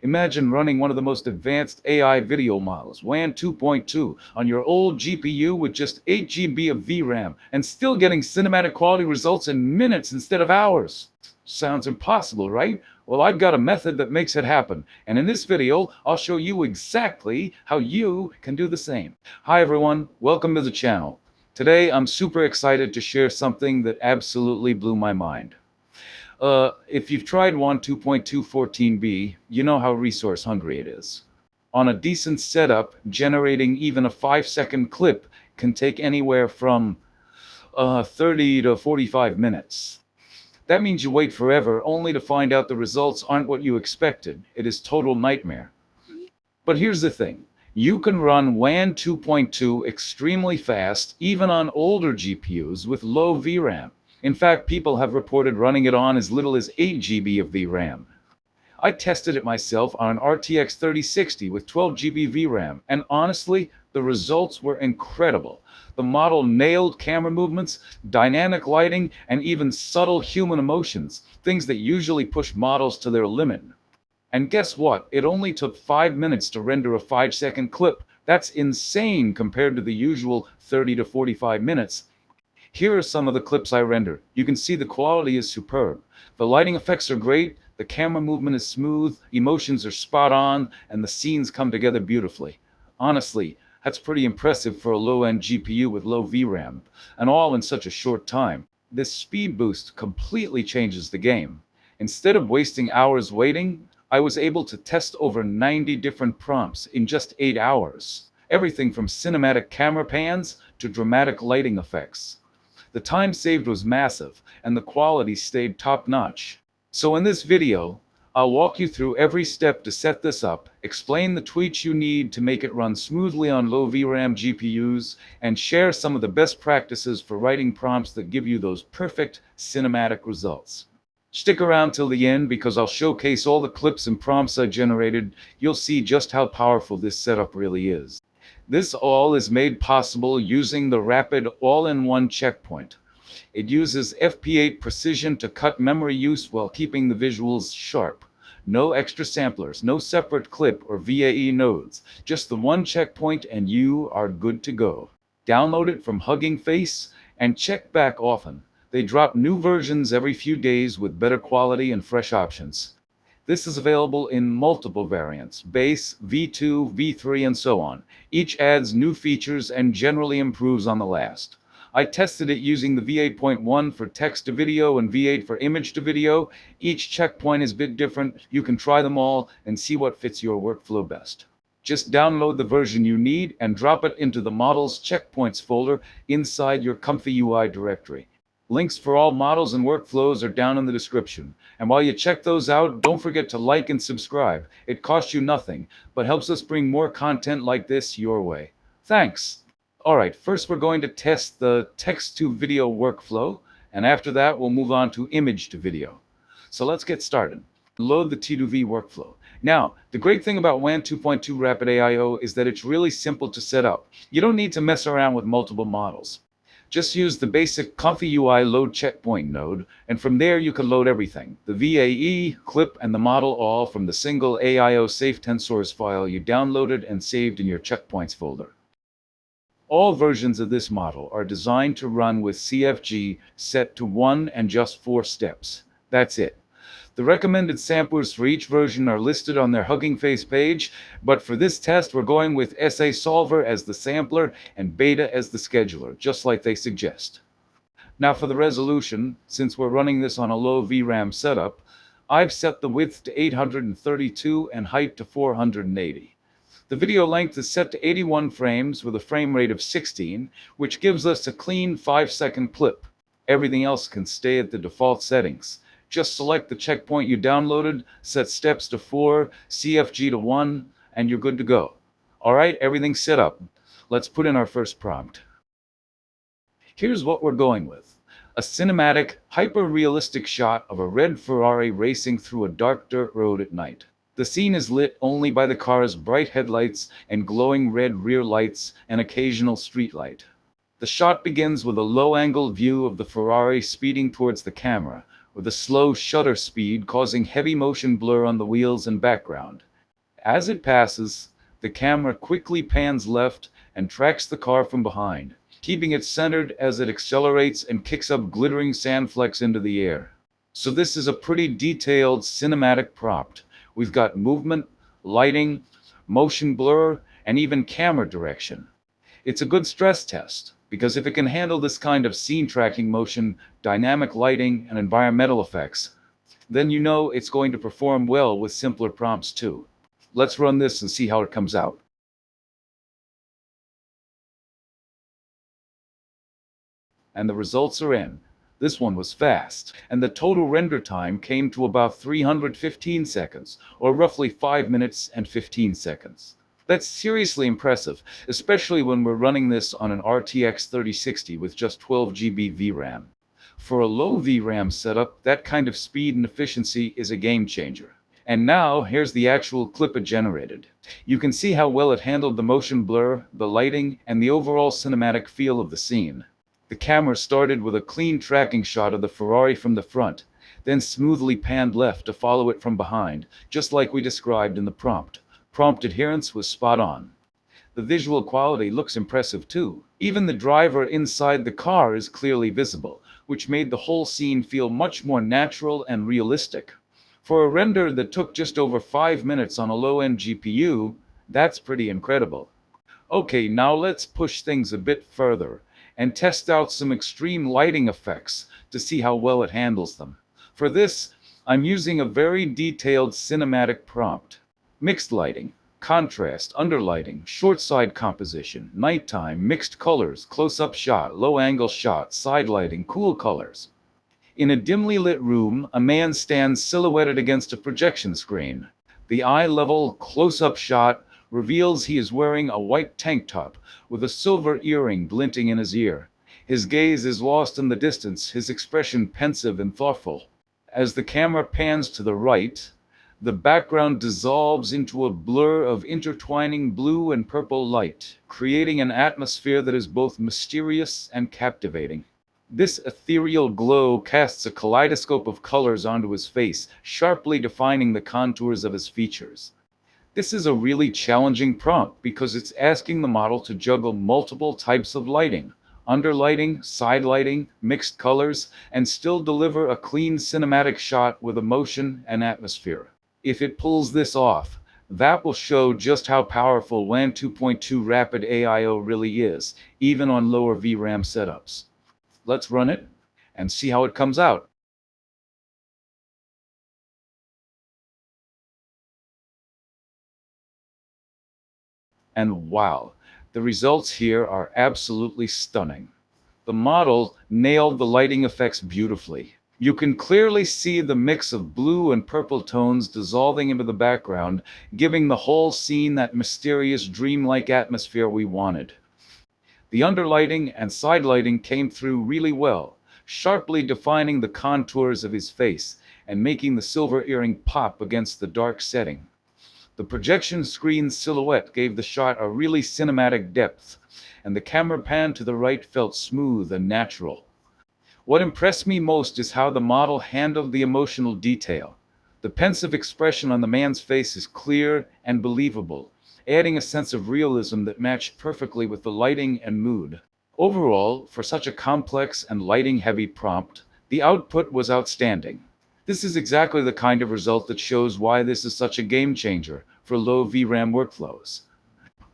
Imagine running one of the most advanced AI video models, WAN 2.2, on your old GPU with just 8 GB of VRAM and still getting cinematic quality results in minutes instead of hours. Sounds impossible, right? Well, I've got a method that makes it happen, and in this video, I'll show you exactly how you can do the same. Hi everyone, welcome to the channel. Today, I'm super excited to share something that absolutely blew my mind. If you've tried WAN 2.214b, you know how resource hungry it is. On a decent setup, generating even a 5-second clip can take anywhere from 30 to 45 minutes. That means you wait forever only to find out the results aren't what you expected. It is total nightmare. But here's the thing. You can run WAN 2.2 extremely fast, even on older GPUs with low VRAM. In fact, people have reported running it on as little as 8 GB of VRAM. I tested it myself on an RTX 3060 with 12 GB VRAM, and honestly, the results were incredible. The model nailed camera movements, dynamic lighting, and even subtle human emotions, things that usually push models to their limit. And guess what? It only took 5 minutes to render a 5-second clip. That's insane compared to the usual 30 to 45 minutes. Here are some of the clips I rendered. You can see the quality is superb. The lighting effects are great, the camera movement is smooth, emotions are spot on, and the scenes come together beautifully. Honestly, that's pretty impressive for a low-end GPU with low VRAM, and all in such a short time. This speed boost completely changes the game. Instead of wasting hours waiting, I was able to test over 90 different prompts in just 8 hours. Everything from cinematic camera pans to dramatic lighting effects. The time saved was massive, and the quality stayed top-notch. So in this video, I'll walk you through every step to set this up, explain the tweaks you need to make it run smoothly on low VRAM GPUs, and share some of the best practices for writing prompts that give you those perfect cinematic results. Stick around till the end because I'll showcase all the clips and prompts I generated. You'll see just how powerful this setup really is. This all is made possible using the Rapid All-in-One checkpoint. It uses FP8 precision to cut memory use while keeping the visuals sharp. No extra samplers, no separate clip or VAE nodes, just the one checkpoint and you are good to go. Download it from Hugging Face and check back often. They drop new versions every few days with better quality and fresh options. This is available in multiple variants, base, V2, V3, and so on. Each adds new features and generally improves on the last. I tested it using the V8.1 for text to video and V8 for image to video. Each checkpoint is a bit different. You can try them all and see what fits your workflow best. Just download the version you need and drop it into the Models Checkpoints folder inside your ComfyUI directory. Links for all models and workflows are down in the description. And while you check those out, don't forget to like and subscribe. It costs you nothing, but helps us bring more content like this your way. Thanks! Alright, first we're going to test the text-to-video workflow, and after that we'll move on to image-to-video. So let's get started. Load the T2V workflow. Now, the great thing about WAN 2.2 Rapid AIO is that it's really simple to set up. You don't need to mess around with multiple models. Just use the basic ComfyUI load checkpoint node, and from there you can load everything. The VAE, clip, and the model all from the single AIO safe tensors file you downloaded and saved in your checkpoints folder. All versions of this model are designed to run with CFG set to 1 and just 4 steps. That's it. The recommended samplers for each version are listed on their Hugging Face page, but for this test we're going with SA Solver as the sampler and Beta as the scheduler, just like they suggest. Now for the resolution, since we're running this on a low VRAM setup, I've set the width to 832 and height to 480. The video length is set to 81 frames with a frame rate of 16, which gives us a clean 5-second clip. Everything else can stay at the default settings. Just select the checkpoint you downloaded, set steps to 4, CFG to 1, and you're good to go. Alright, everything's set up. Let's put in our first prompt. Here's what we're going with. A cinematic, hyper-realistic shot of a red Ferrari racing through a dark dirt road at night. The scene is lit only by the car's bright headlights and glowing red rear lights and occasional street light. The shot begins with a low-angle view of the Ferrari speeding towards the camera, with a slow shutter speed causing heavy motion blur on the wheels and background. As it passes, the camera quickly pans left and tracks the car from behind, keeping it centered as it accelerates and kicks up glittering sand flecks into the air. So this is a pretty detailed cinematic prompt. We've got movement, lighting, motion blur, and even camera direction. It's a good stress test, because if it can handle this kind of scene tracking motion, dynamic lighting, and environmental effects, then you know it's going to perform well with simpler prompts too. Let's run this and see how it comes out. And the results are in. This one was fast, and the total render time came to about 315 seconds, or roughly 5 minutes and 15 seconds. That's seriously impressive, especially when we're running this on an RTX 3060 with just 12 GB VRAM. For a low VRAM setup, that kind of speed and efficiency is a game changer. And now, here's the actual clip it generated. You can see how well it handled the motion blur, the lighting, and the overall cinematic feel of the scene. The camera started with a clean tracking shot of the Ferrari from the front, then smoothly panned left to follow it from behind, just like we described in the prompt. Prompt adherence was spot on. The visual quality looks impressive too. Even the driver inside the car is clearly visible, which made the whole scene feel much more natural and realistic. For a render that took just over 5 minutes on a low-end GPU, that's pretty incredible. Okay, now let's push things a bit further and test out some extreme lighting effects to see how well it handles them. For this, I'm using a very detailed cinematic prompt. Mixed lighting, contrast, underlighting, short side composition, nighttime, mixed colors, close-up shot, low-angle shot, side lighting, cool colors. In a dimly lit room, a man stands silhouetted against a projection screen. The eye-level, close-up shot reveals he is wearing a white tank top with a silver earring glinting in his ear. His gaze is lost in the distance, his expression pensive and thoughtful. As the camera pans to the right, the background dissolves into a blur of intertwining blue and purple light, creating an atmosphere that is both mysterious and captivating. This ethereal glow casts a kaleidoscope of colors onto his face, sharply defining the contours of his features. This is a really challenging prompt because it's asking the model to juggle multiple types of lighting, underlighting, side lighting, mixed colors, and still deliver a clean cinematic shot with emotion and atmosphere. If it pulls this off, that will show just how powerful WAN 2.2 Rapid AIO really is, even on lower VRAM setups. Let's run it and see how it comes out. And wow, the results here are absolutely stunning. The model nailed the lighting effects beautifully. You can clearly see the mix of blue and purple tones dissolving into the background, giving the whole scene that mysterious, dreamlike atmosphere we wanted. The underlighting and side lighting came through really well, sharply defining the contours of his face and making the silver earring pop against the dark setting. The projection screen silhouette gave the shot a really cinematic depth, and the camera pan to the right felt smooth and natural. What impressed me most is how the model handled the emotional detail. The pensive expression on the man's face is clear and believable, adding a sense of realism that matched perfectly with the lighting and mood. Overall, for such a complex and lighting-heavy prompt, the output was outstanding. This is exactly the kind of result that shows why this is such a game changer for low VRAM workflows.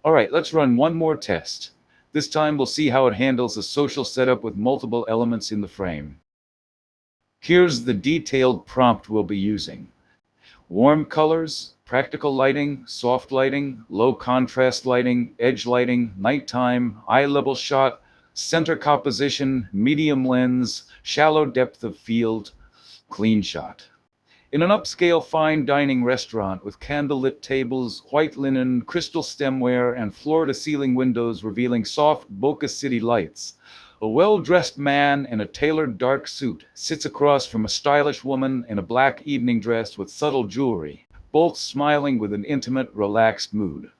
Alright, let's run one more test. This time we'll see how it handles a social setup with multiple elements in the frame. Here's the detailed prompt we'll be using. Warm colors, practical lighting, soft lighting, low contrast lighting, edge lighting, nighttime, eye level shot, center composition, medium lens, shallow depth of field, clean shot. In an upscale fine dining restaurant with candlelit tables, white linen, crystal stemware, and floor-to-ceiling windows revealing soft bokeh city lights, a well-dressed man in a tailored dark suit sits across from a stylish woman in a black evening dress with subtle jewelry, both smiling with an intimate, relaxed mood.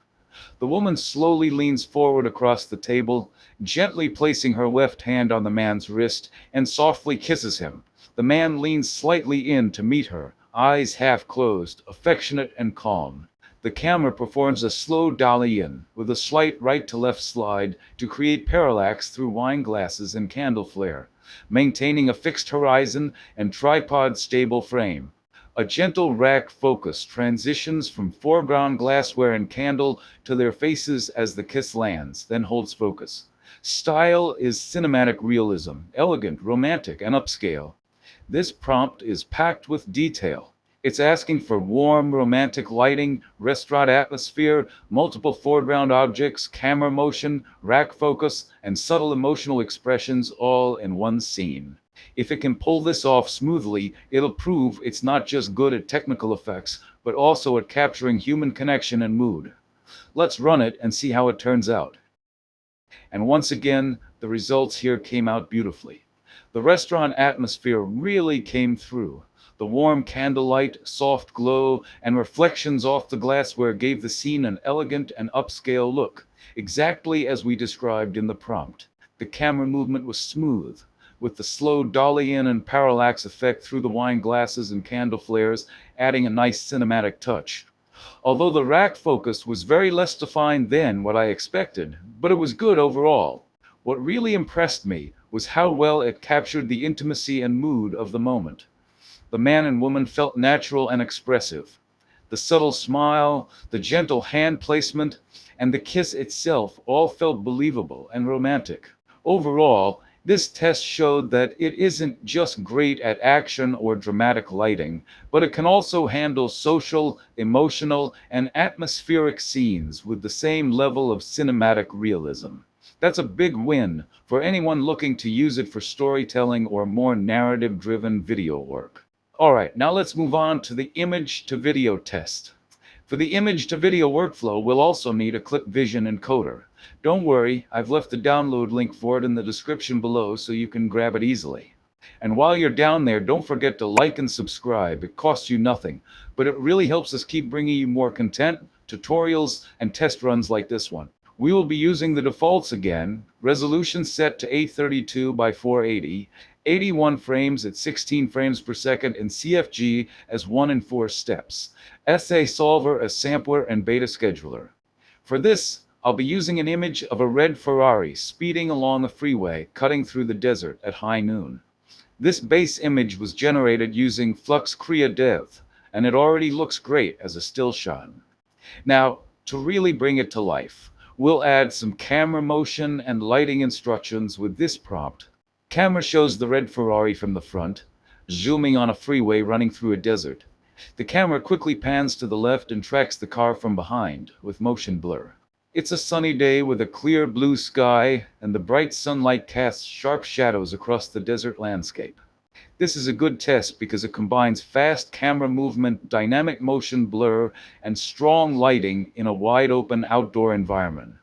The woman slowly leans forward across the table, gently placing her left hand on the man's wrist, and softly kisses him. The man leans slightly in to meet her, eyes half closed, affectionate and calm. The camera performs a slow dolly in, with a slight right-to-left slide to create parallax through wine glasses and candle flare, maintaining a fixed horizon and tripod-stable frame. A gentle rack focus transitions from foreground glassware and candle to their faces as the kiss lands, then holds focus. Style is cinematic realism, elegant, romantic, and upscale. This prompt is packed with detail. It's asking for warm, romantic lighting, restaurant atmosphere, multiple foreground objects, camera motion, rack focus, and subtle emotional expressions all in one scene. If it can pull this off smoothly, it'll prove it's not just good at technical effects, but also at capturing human connection and mood. Let's run it and see how it turns out. And once again, the results here came out beautifully. The restaurant atmosphere really came through. The warm candlelight, soft glow, and reflections off the glassware gave the scene an elegant and upscale look, exactly as we described in the prompt. The camera movement was smooth, with the slow dolly in and parallax effect through the wine glasses and candle flares, adding a nice cinematic touch. Although the rack focus was very less defined than what I expected, but it was good overall. What really impressed me was how well it captured the intimacy and mood of the moment. The man and woman felt natural and expressive. The subtle smile, the gentle hand placement, and the kiss itself all felt believable and romantic. Overall, this test showed that it isn't just great at action or dramatic lighting, but it can also handle social, emotional, and atmospheric scenes with the same level of cinematic realism. That's a big win for anyone looking to use it for storytelling or more narrative-driven video work. Alright, now let's move on to the image-to-video test. For the image-to-video workflow, we'll also need a clip vision encoder. Don't worry, I've left the download link for it in the description below so you can grab it easily. And while you're down there, don't forget to like and subscribe. It costs you nothing, but it really helps us keep bringing you more content, tutorials, and test runs like this one. We will be using the defaults again, resolution set to 832 by 480, 81 frames at 16 frames per second, and CFG as 1 in 4 steps. SA Solver as sampler and beta scheduler. For this, I'll be using an image of a red Ferrari speeding along a freeway, cutting through the desert at high noon. This base image was generated using Flux Crea Dev, and it already looks great as a still shot. Now, to really bring it to life, we'll add some camera motion and lighting instructions with this prompt. Camera shows the red Ferrari from the front, zooming on a freeway running through a desert. The camera quickly pans to the left and tracks the car from behind, with motion blur. It's a sunny day with a clear blue sky, and the bright sunlight casts sharp shadows across the desert landscape. This is a good test because it combines fast camera movement, dynamic motion blur, and strong lighting in a wide-open outdoor environment.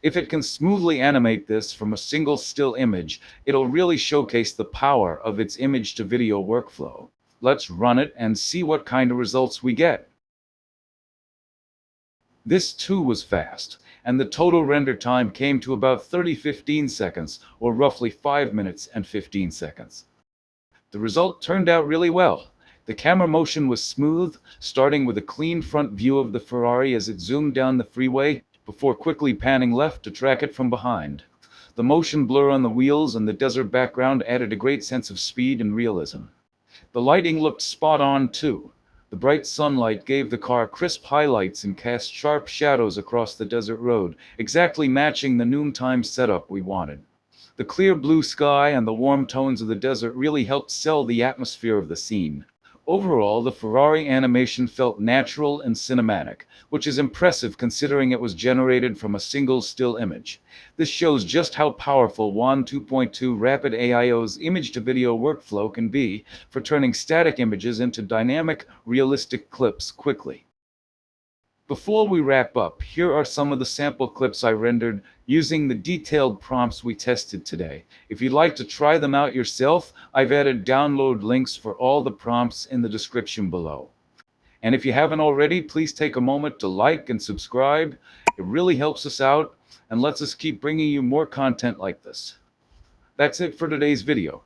If it can smoothly animate this from a single still image, it'll really showcase the power of its image-to-video workflow. Let's run it and see what kind of results we get. This too was fast, and the total render time came to about 15 seconds, or roughly 5 minutes and 15 seconds. The result turned out really well. The camera motion was smooth, starting with a clean front view of the Ferrari as it zoomed down the freeway, before quickly panning left to track it from behind. The motion blur on the wheels and the desert background added a great sense of speed and realism. The lighting looked spot on too. The bright sunlight gave the car crisp highlights and cast sharp shadows across the desert road, exactly matching the noontime setup we wanted. The clear blue sky and the warm tones of the desert really helped sell the atmosphere of the scene. Overall, the Ferrari animation felt natural and cinematic, which is impressive considering it was generated from a single still image. This shows just how powerful Wan 2.2 Rapid AIO's image-to-video workflow can be for turning static images into dynamic, realistic clips quickly. Before we wrap up, here are some of the sample clips I rendered using the detailed prompts we tested today. If you'd like to try them out yourself, I've added download links for all the prompts in the description below. And if you haven't already, please take a moment to like and subscribe. It really helps us out and lets us keep bringing you more content like this. That's it for today's video.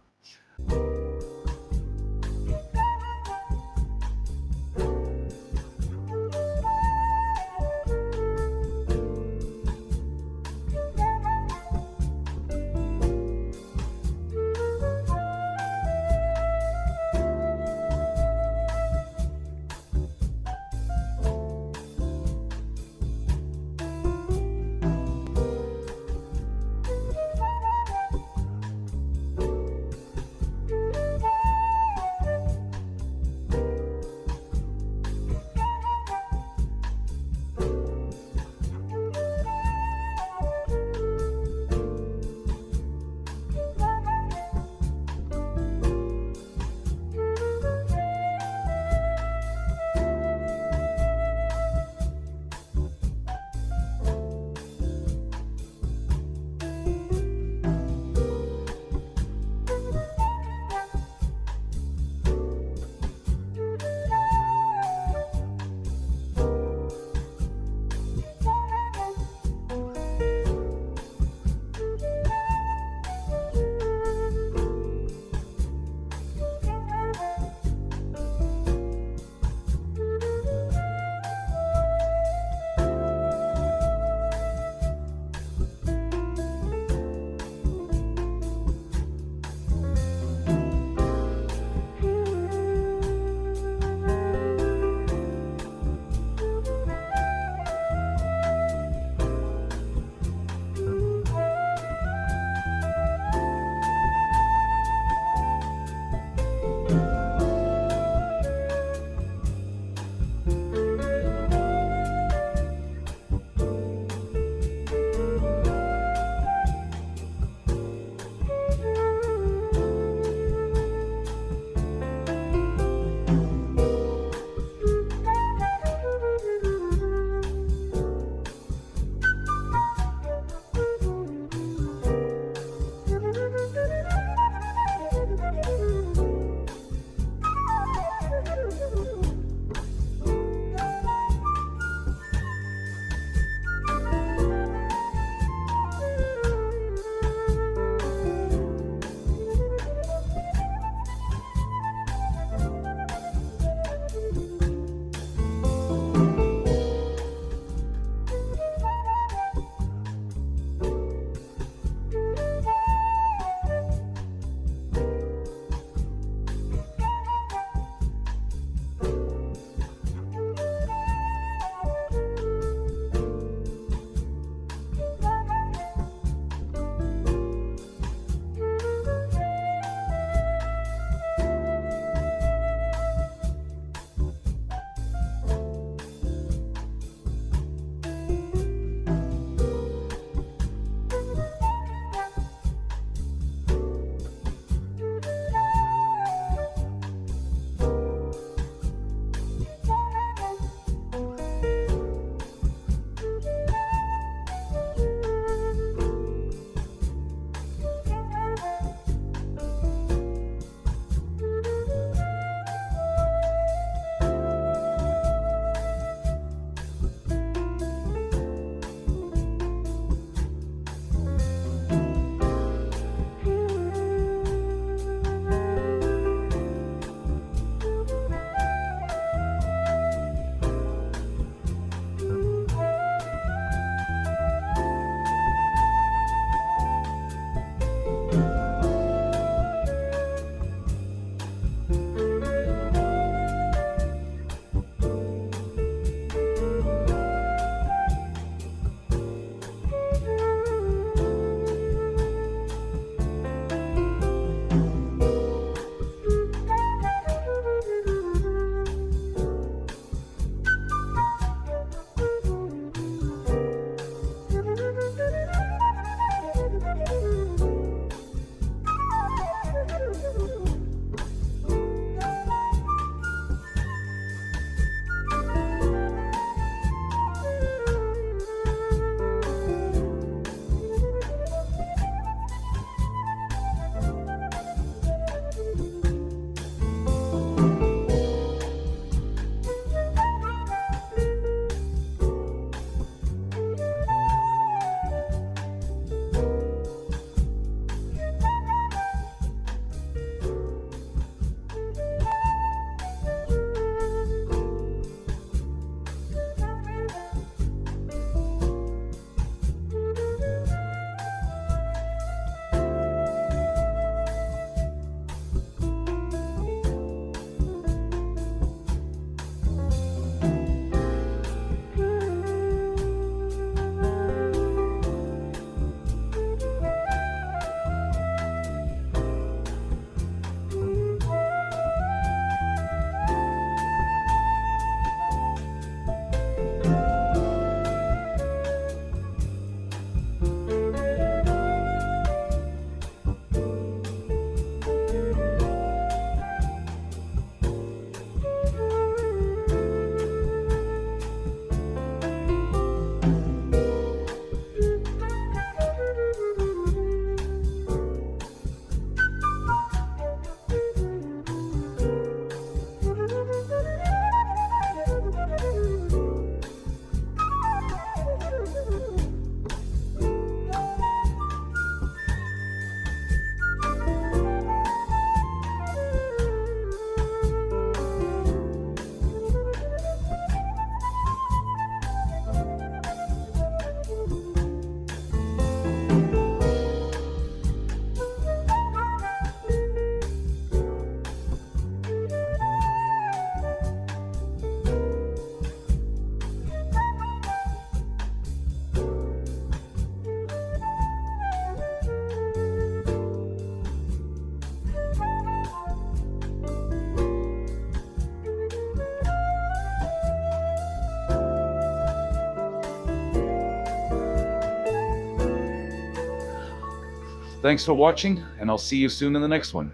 Thanks for watching, and I'll see you soon in the next one.